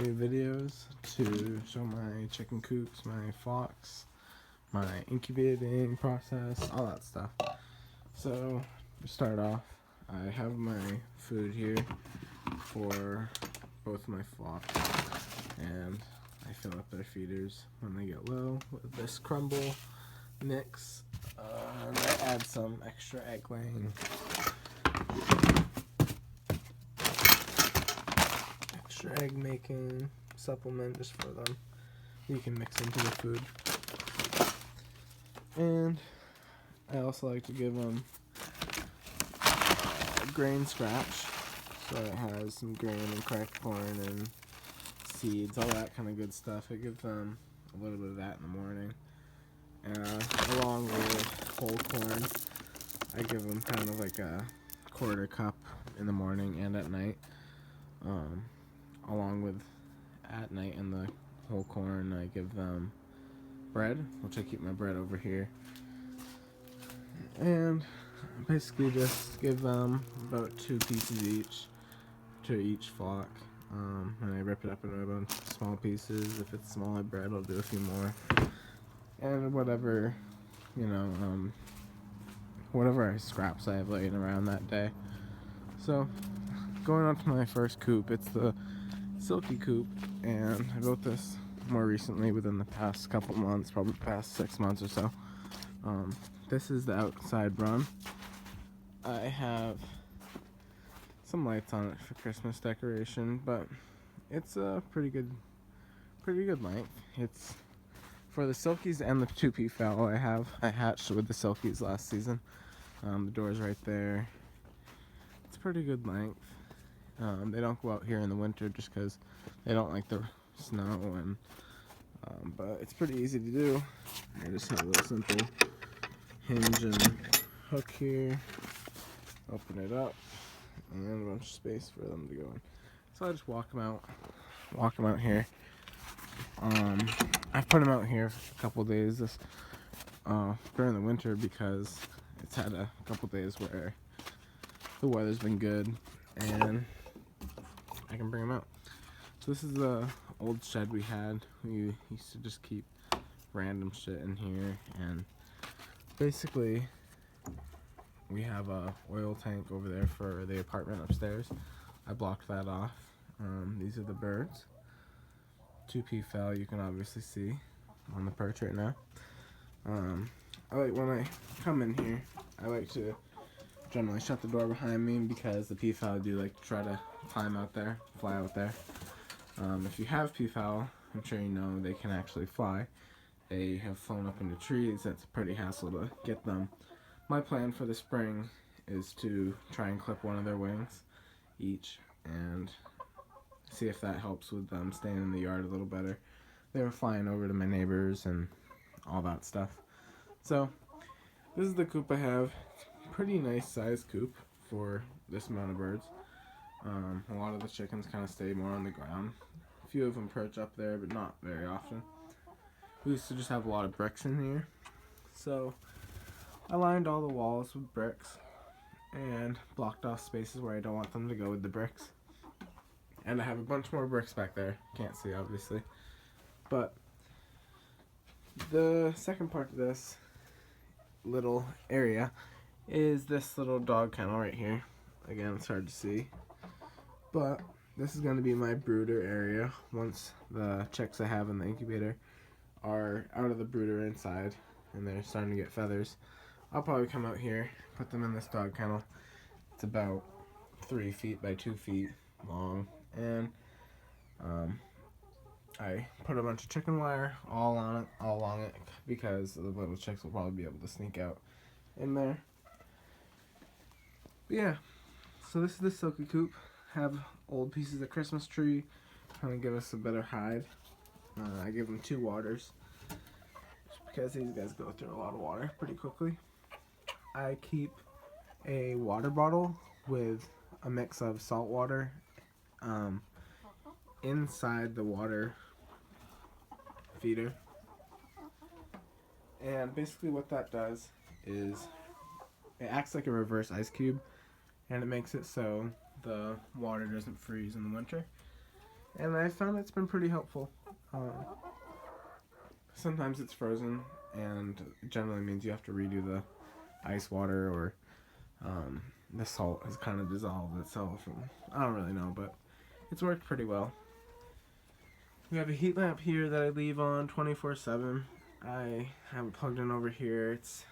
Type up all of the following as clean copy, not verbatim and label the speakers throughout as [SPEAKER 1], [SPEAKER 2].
[SPEAKER 1] new videos to show my chicken coops, my flocks, my incubating process, all that stuff. So to start off, I have my food here for both my flocks, and I fill up their feeders when they get low with this crumble mix, and I add some extra egg laying, extra egg making supplement just for them. You can mix into the food. And I also like to give them grain scratch, so it has some grain and cracked corn and seeds, all that kind of good stuff. I give them a little bit of that in the morning. Along with whole corn, I give them kind of like a quarter cup in the morning and at night. Along with at night in the whole corn, I give them bread, which I keep my bread over here. And basically just give them about 2 pieces each to each flock. And I rip it up into a bunch of small pieces. If it's smaller bread, I'll do a few more. And whatever, whatever scraps I have laying around that day. So, going on to my first coop, it's the silky coop, and I built this more recently within the past couple months, probably the past 6 months or so. This is the outside run. I have some lights on it for Christmas decoration, but it's a pretty good length. It's for the silkies and the 2 peafowl I hatched with the silkies last season. The door's right there. It's pretty good length. They don't go out here in the winter just because they don't like the snow, and but it's pretty easy to do. I just have a little simple hinge and hook here. Open it up, and a bunch of space for them to go in. So I just walk them out here. I've put them out here for a couple days during the winter because it's had a couple days where the weather's been good and I can bring them out. So this is the old shed we had. We used to just keep random shit in here, and basically we have a oil tank over there for the apartment upstairs. I blocked that off. These are the birds. 2 peafowl, you can obviously see on the perch right now. I like when I come in here, I like to generally shut the door behind me because the peafowl do like to try to climb out there, fly out there. If you have peafowl, I'm sure you know they can actually fly. They have flown up into trees. That's a pretty hassle to get them. My plan for the spring is to try and clip one of their wings each and see if that helps with them staying in the yard a little better. They were flying over to my neighbors and all that stuff. So this is the coop I have. Pretty nice sized coop for this amount of birds. A lot of the chickens kind of stay more on the ground. A few of them perch up there, but not very often. We used to just have a lot of bricks in here, so I lined all the walls with bricks and blocked off spaces where I don't want them to go with the bricks. And I have a bunch more bricks back there. Can't see, obviously. But the second part of this little area is this little dog kennel right here. Again, it's hard to see. But this is going to be my brooder area once the chicks I have in the incubator are out of the brooder inside and they're starting to get feathers. I'll probably come out here, put them in this dog kennel. It's about 3 feet by 2 feet long, and I put a bunch of chicken wire all along it because the little chicks will probably be able to sneak out in there. But yeah, so this is the silky coop. Have old pieces of Christmas tree, kind of give us a better hide. I give them 2 waters just because these guys go through a lot of water pretty quickly. I keep a water bottle with a mix of salt water inside the water feeder, and basically what that does is it acts like a reverse ice cube, and it makes it so the water doesn't freeze in the winter. and I found it's been pretty helpful. Sometimes it's frozen, and it generally means you have to redo the ice water, or the salt has kind of dissolved itself, and I don't really know, but it's worked pretty well. We have a heat lamp here that I leave on 24/7. I have it plugged in over here. It's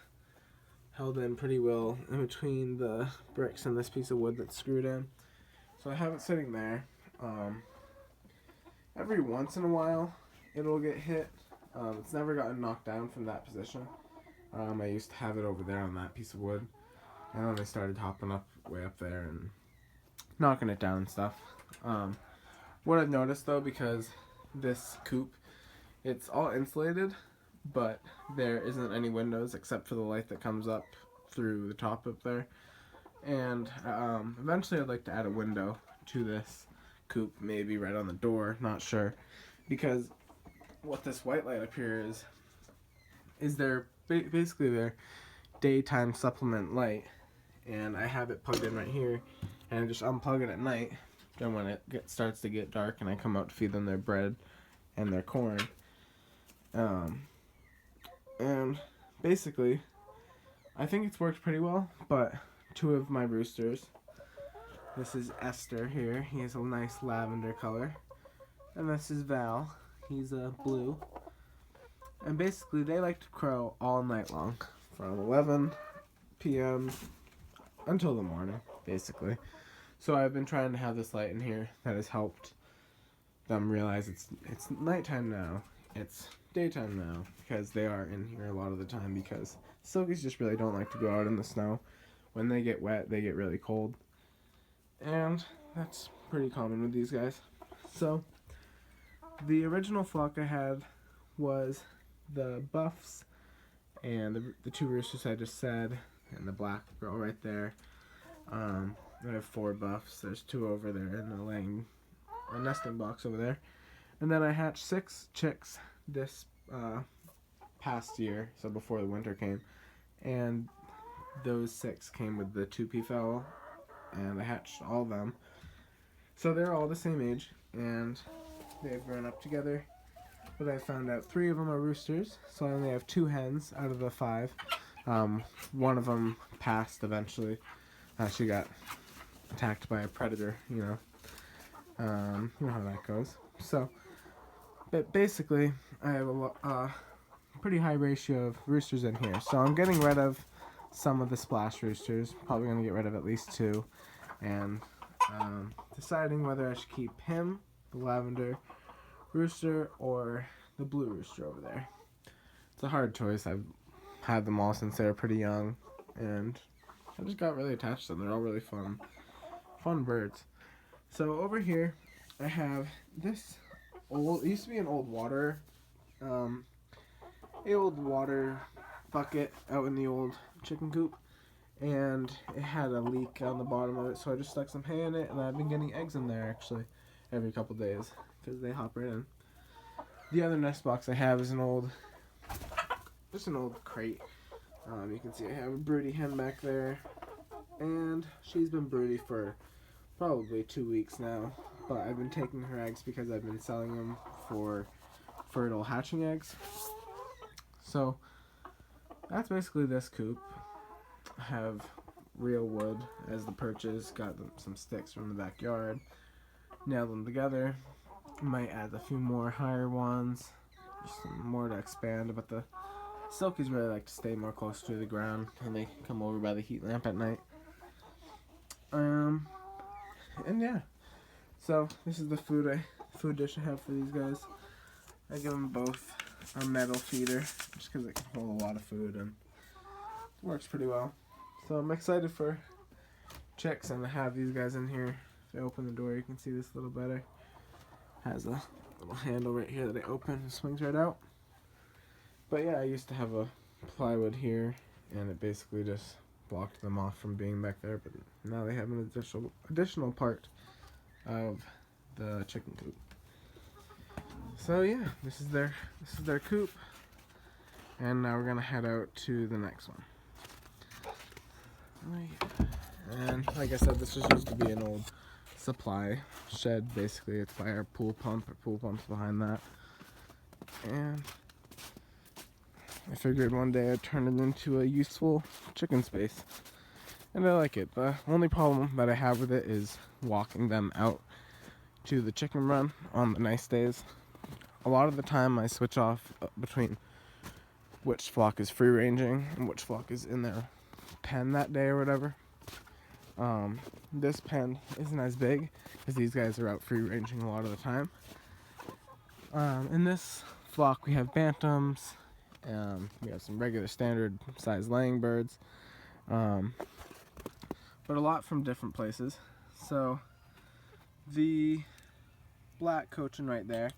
[SPEAKER 1] held in pretty well in between the bricks and this piece of wood that's screwed in. So I have it sitting there. Every once in a while it'll get hit. It's never gotten knocked down from that position. I used to have it over there on that piece of wood, and then they started hopping up way up there and knocking it down and stuff. What I've noticed though, because this coop, it's all insulated, but there isn't any windows except for the light that comes up through the top up there. And eventually I'd like to add a window to this coop, maybe right on the door, not sure, because what this white light up here is their basically their daytime supplement light, and I have it plugged in right here, and I just unplug it at night. Then when it starts to get dark and I come out to feed them their bread and their corn, and basically I think it's worked pretty well. But two of my roosters, this is Esther here, he has a nice lavender color, and this is Val, he's a blue, and basically they like to crow all night long from 11 p.m. until the morning, basically. So I've been trying to have this light in here that has helped them realize it's nighttime now, it's daytime now, because they are in here a lot of the time, because Silkies just really don't like to go out in the snow. When they get wet, they get really cold, and that's pretty common with these guys. So the original flock I had was the buffs and the two roosters I just said, and the black girl right there. I have 4 buffs. There's 2 over there in a nesting box over there. And then I hatched 6 chicks this past year, so before the winter came. And those 6 came with the 2P fowl, and I hatched all of them. So they're all the same age, and they've grown up together. But I found out 3 of them are roosters, so I only have 2 hens out of the 5. One of them passed eventually. She got attacked by a predator, you know how that goes. So, but basically, I have a pretty high ratio of roosters in here. So I'm getting rid of some of the splash roosters. Probably going to get rid of at least 2, and deciding whether I should keep him, the lavender rooster, or the blue rooster over there. It's a hard choice. I've had them all since they were pretty young, and I just got really attached to them. They're all really fun birds. So over here I have this it used to be an old water bucket out in the old chicken coop, and it had a leak on the bottom of it, so I just stuck some hay in it, and I've been getting eggs in there actually every couple days because they hop right in. The other nest box I have is an old crate. You can see I have a broody hen back there, and she's been broody for probably 2 weeks now, but I've been taking her eggs because I've been selling them for fertile hatching eggs. So that's basically this coop. I have real wood as the perches, got some sticks from the backyard, nailed them together. Might add a few more higher ones, just some more to expand, but the Silkies really like to stay more close to the ground, and they come over by the heat lamp at night. And yeah, so this is the food dish I have for these guys. I give them both a metal feeder just because it can hold a lot of food, and it works pretty well. So I'm excited for chicks, and to have these guys in here. If I open the door, you can see this a little better. Has a little handle right here that I open and swings right out. But yeah, I used to have a plywood here, and it basically just blocked them off from being back there, but now they have an additional part of the chicken coop. So yeah, this is their coop, and now we're gonna head out to the next one. And like I said, this just used to be an old supply shed, basically. It's by our pool pump. Our pool pump's behind that. And I figured one day I'd turn it into a useful chicken space. And I like it. The only problem that I have with it is walking them out to the chicken run on the nice days. A lot of the time I switch off between which flock is free ranging and which flock is in their pen that day or whatever. This pen isn't as big because these guys are out free ranging a lot of the time. In this flock we have bantams, we have some regular standard size laying birds, but a lot from different places. So the black cochin right there,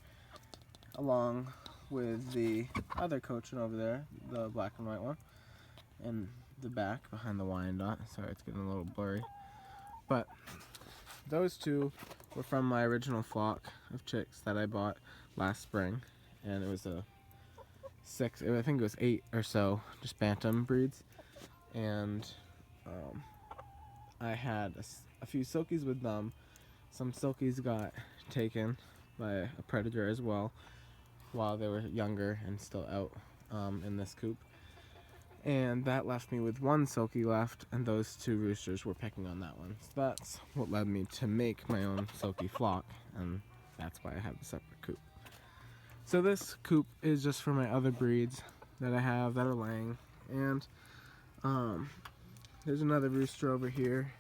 [SPEAKER 1] along with the other cochin over there, the black and white one, and the back behind the Wyandotte. Sorry, it's getting a little blurry. But those two were from my original flock of chicks that I bought last spring, and it was I think it was 8 or so, just bantam breeds, and I had a few silkies with them. Some silkies got taken by a predator as well while they were younger and still out in this coop. And that left me with one silkie left, and those 2 roosters were picking on that one. So that's what led me to make my own silkie flock, and that's why I have a separate coop. So this coop is just for my other breeds that I have that are laying. And there's another rooster over here.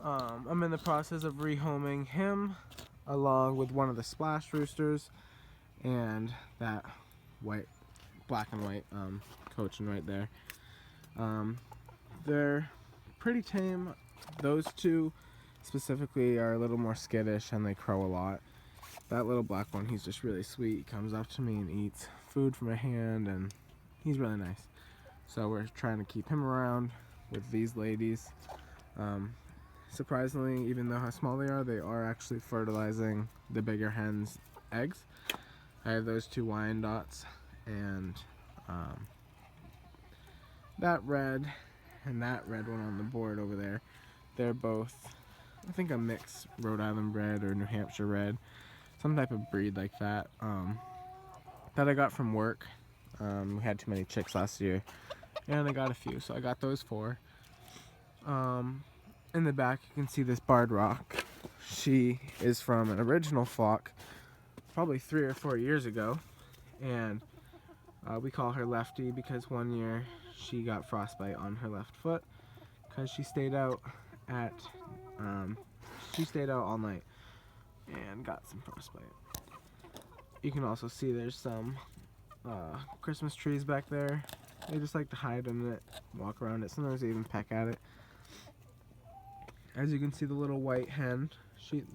[SPEAKER 1] I'm in the process of rehoming him along with one of the splash roosters and that black and white cochin right there. They're pretty tame. Those 2 specifically are a little more skittish and they crow a lot. That little black one, he's just really sweet. He comes up to me and eats food from my hand, and he's really nice. So we're trying to keep him around with these ladies. Surprisingly, even though how small they are actually fertilizing the bigger hens' eggs. I have those 2 Wyandottes, and that red and that red one on the board over there, they're both, I think, a mixed Rhode Island red or New Hampshire red, some type of breed like that, that I got from work. We had too many chicks last year, and I got a few, so I got those 4. In the back you can see this barred rock. She is from an original flock probably 3 or 4 years ago, and we call her Lefty because one year she got frostbite on her left foot because she stayed out all night and got some frostbite. You can also see there's some Christmas trees back there. They just like to hide in it, walk around it, sometimes they even peck at it. As you can see, the little white hen,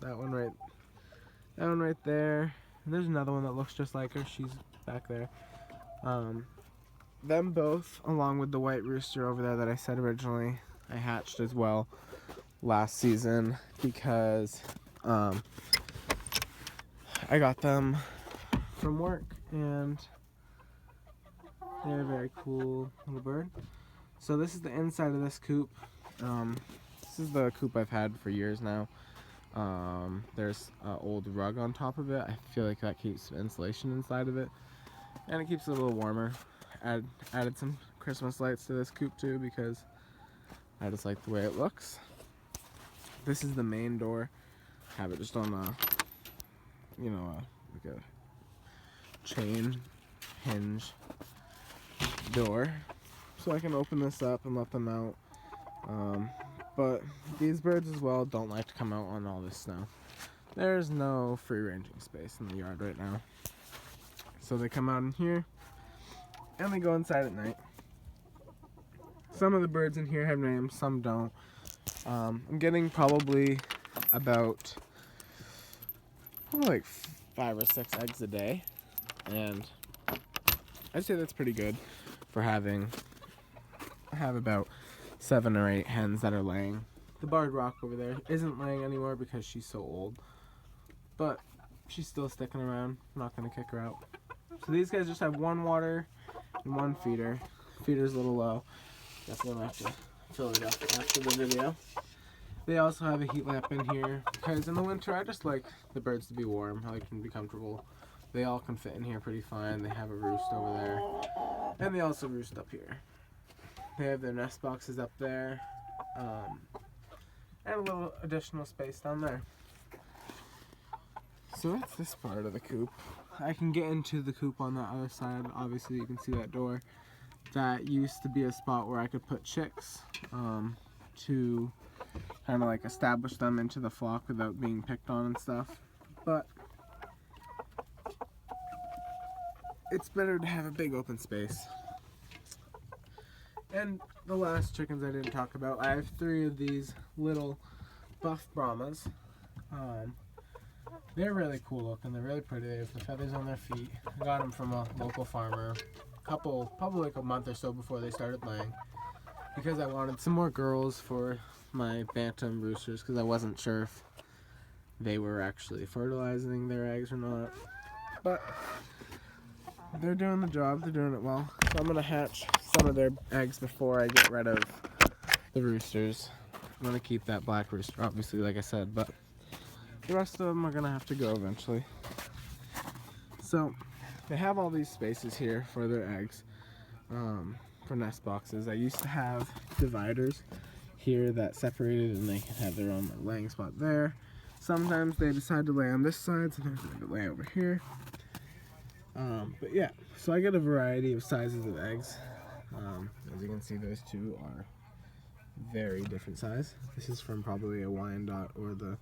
[SPEAKER 1] that one right there. And there's another one that looks just like her. She's back there. Them both, along with the white rooster over there that I said originally, I hatched as well last season because I got them from work, and they're a very cool little bird. So this is the inside of this coop. This is the coop I've had for years now. There's an old rug on top of it. I feel like that keeps insulation inside of it, and it keeps it a little warmer. Added some Christmas lights to this coop too because I just like the way it looks. This is the main door. Have it just on like a chain hinge door, so I can open this up and let them out. But these birds as well don't like to come out on all this snow. There's no free ranging space in the yard right now, so they come out in here and they go inside at night. Some of the birds in here have names, some don't. I'm getting probably about like 5 or 6 eggs a day, and I'd say that's pretty good for I have about 7 or 8 hens that are laying. The barred rock over there isn't laying anymore because she's so old, but she's still sticking around. I'm not going to kick her out. So these guys just have 1 water and 1 feeder. Feeder's a little low. Definitely gonna have to fill it up after the video. They also have a heat lamp in here because in the winter I just like the birds to be warm. I like them to be comfortable. They all can fit in here pretty fine. They have a roost over there, and they also roost up here. They have their nest boxes up there, and a little additional space down there. So that's this part of the coop. I can get into the coop on the other side. Obviously you can see that door. That used to be a spot where I could put chicks to kind of like establish them into the flock without being picked on and stuff. But it's better to have a big open space. And the last chickens I didn't talk about, I have 3 of these little buff Brahmas. They're really cool looking. They're really pretty. They have the feathers on their feet. I got them from a local farmer probably like a month or so before they started laying, because I wanted some more girls for my bantam roosters, because I wasn't sure if they were actually fertilizing their eggs or not. But they're doing the job. They're doing it well. So I'm going to hatch some of their eggs before I get rid of the roosters. I'm going to keep that black rooster, obviously, like I said, but the rest of them are going to have to go eventually. So they have all these spaces here for their eggs, for nest boxes. I used to have dividers here that separated, and they can have their own laying spot there. Sometimes they decide to lay on this side, sometimes they lay over here. But yeah, so I get a variety of sizes of eggs. As you can see, those 2 are very different size. This is from probably a Wyandotte or the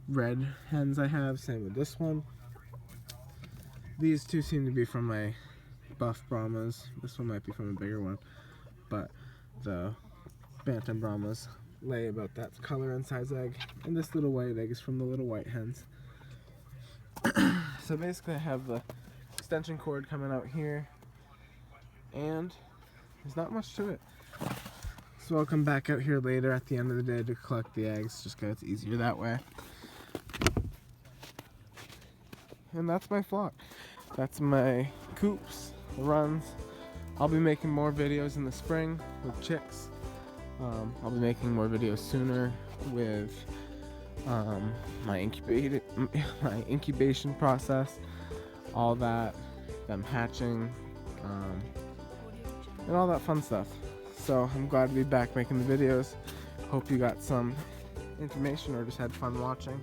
[SPEAKER 1] red hens I have. Same with this one. These 2 seem to be from my buff Brahmas. This one might be from a bigger one, but the bantam Brahmas lay about that color and size egg, and this little white egg is from the little white hens. So basically I have the extension cord coming out here, and there's not much to it. So I'll come back out here later at the end of the day to collect the eggs, just because it's easier that way. And that's my flock. That's my coops, runs. I'll be making more videos in the spring with chicks. I'll be making more videos sooner with my incubation process, all that, them hatching, and all that fun stuff. So I'm glad to be back making the videos. Hope you got some information or just had fun watching.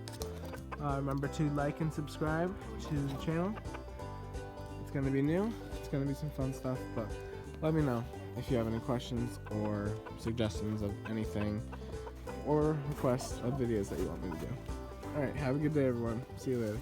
[SPEAKER 1] Remember to like and subscribe to the channel. It's going to be new. It's going to be some fun stuff, but let me know if you have any questions or suggestions of anything or requests of videos that you want me to do. Alright, have a good day everyone. See you later.